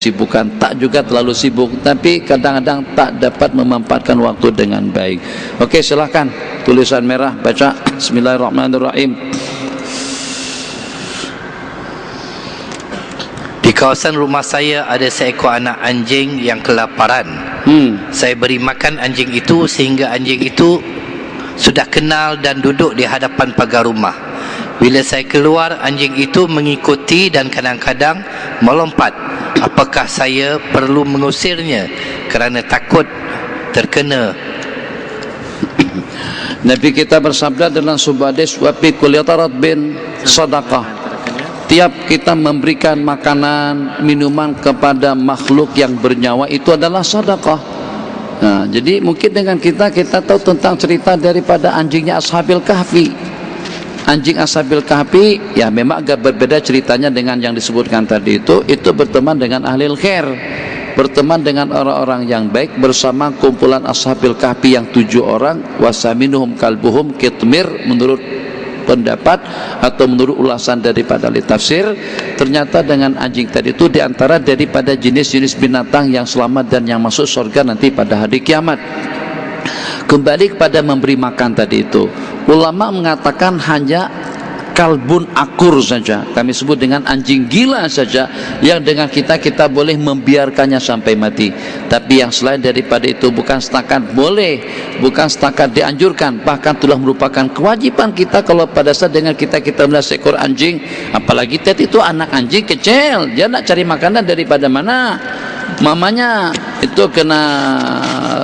kesibukan, tak juga terlalu sibuk, tapi kadang-kadang tak dapat memanfaatkan waktu dengan baik. Oke, silahkan tulisan merah, baca. Bismillahirrahmanirrahim. Di kawasan rumah saya ada seekor anak anjing yang kelaparan. Saya beri makan anjing itu sehingga anjing itu sudah kenal dan duduk di hadapan pagar rumah. Bila saya keluar, anjing itu mengikuti dan kadang-kadang melompat. Apakah saya perlu mengusirnya kerana takut terkena? Nabi kita bersabda dalam sebuah hadis, wa fi kulli taradbin sadaqah. Tiap kita memberikan makanan, minuman kepada makhluk yang bernyawa, itu adalah sedekah. Nah, jadi mungkin dengan kita tahu tentang cerita daripada anjingnya Ashabil Kahfi. Anjing Ashabil Kahfi ya memang agak berbeda ceritanya dengan yang disebutkan tadi itu berteman dengan ahli khair, berteman dengan orang-orang yang baik, bersama kumpulan Ashabil Kahfi yang 7 orang, wasaminuhum kalbuhum kitmir, menurut pendapat atau menurut ulasan daripada ahli tafsir. Ternyata dengan anjing tadi itu diantara daripada jenis-jenis binatang yang selamat dan yang masuk surga nanti pada hari kiamat. Kembali kepada memberi makan tadi itu, ulama mengatakan hanya kalbun akur saja, kami sebut dengan anjing gila saja, yang dengan kita boleh membiarkannya sampai mati. Tapi yang selain daripada itu bukan setakat boleh, bukan setakat dianjurkan, bahkan telah merupakan kewajiban kita. Kalau pada saat dengan kita melihat seekor anjing, apalagi tadi itu anak anjing kecil, dia nak cari makanan daripada mana? Mamanya itu kena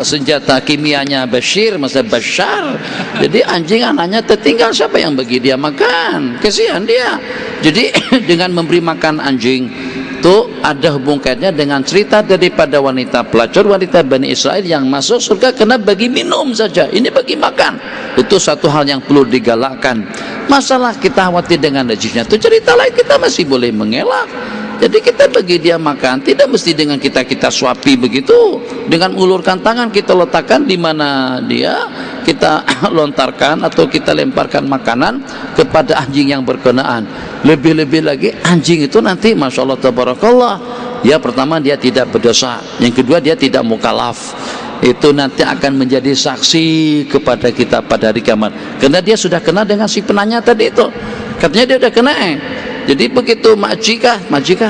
senjata kimianya Bashir, masa Bashar. Jadi anjing anaknya tertinggal, siapa yang bagi dia makan? Kesian dia. Jadi dengan memberi makan anjing itu ada hubungannya dengan cerita daripada wanita pelacur, wanita Bani Israel yang masuk surga kena bagi minum saja, ini bagi makan. Itu satu hal yang perlu digalakkan. Masalah kita khawatir dengan najisnya itu cerita lain, kita masih boleh mengelak. Jadi kita bagi dia makan, tidak mesti dengan kita suapi begitu, dengan mengulurkan tangan kita letakkan di mana dia, kita lontarkan atau kita lemparkan makanan kepada anjing yang berkenaan. Lebih-lebih lagi anjing itu nanti Masya Allah tabarakallah, ya pertama dia tidak berdosa, yang kedua dia tidak mukallaf. Itu nanti akan menjadi saksi kepada kita pada hari kiamat, karena dia sudah kenal dengan si penanya tadi itu, katanya dia sudah kena. Jadi begitu majikah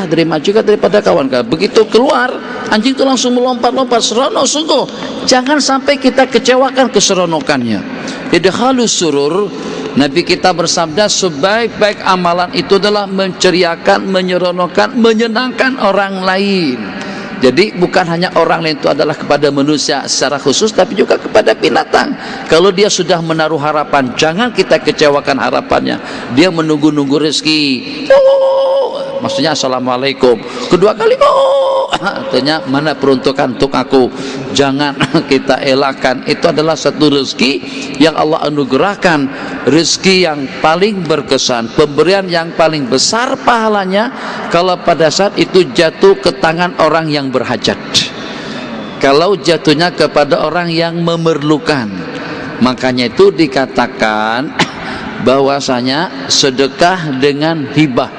daripada kawan, begitu keluar anjing itu langsung melompat seronok sungguh. Jangan sampai kita kecewakan keseronokannya. Idkhalus surur, Nabi kita bersabda, sebaik-baik amalan itu adalah menceriakan, menyeronokkan, menyenangkan orang lain. Jadi bukan hanya orang lain itu adalah kepada manusia secara khusus, tapi juga kepada binatang. Kalau dia sudah menaruh harapan, jangan kita kecewakan harapannya. Dia menunggu-nunggu rezeki, maksudnya assalamualaikum, kedua kali artinya mana peruntukan untuk aku, jangan kita elakkan. Itu adalah satu rezeki yang Allah anugerahkan, rezeki yang paling berkesan, pemberian yang paling besar pahalanya kalau pada saat itu jatuh ke tangan orang yang berhajat, kalau jatuhnya kepada orang yang memerlukan. Makanya itu dikatakan bahwasanya sedekah dengan hibah,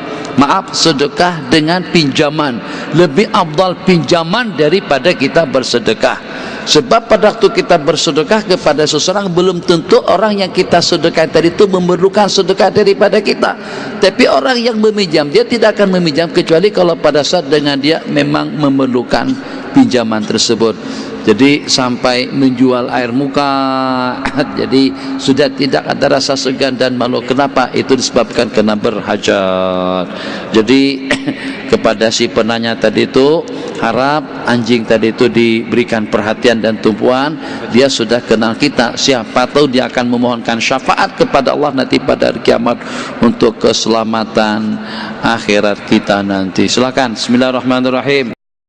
sedekah dengan pinjaman, lebih afdal pinjaman daripada kita bersedekah. Sebab pada waktu kita bersedekah kepada seseorang, belum tentu orang yang kita sedekah tadi itu memerlukan sedekah daripada kita. Tapi orang yang meminjam, dia tidak akan meminjam kecuali kalau pada saat dengan dia memang memerlukan pinjaman tersebut. Jadi sampai menjual air muka, jadi sudah tidak ada rasa segan dan malu. Kenapa? Itu disebabkan karena berhajat. Jadi kepada si penanya tadi itu, harap anjing tadi itu diberikan perhatian dan tumpuan. Dia sudah kenal kita, siapa tahu dia akan memohonkan syafaat kepada Allah nanti pada hari kiamat untuk keselamatan akhirat kita nanti. Silakan. Bismillahirrahmanirrahim.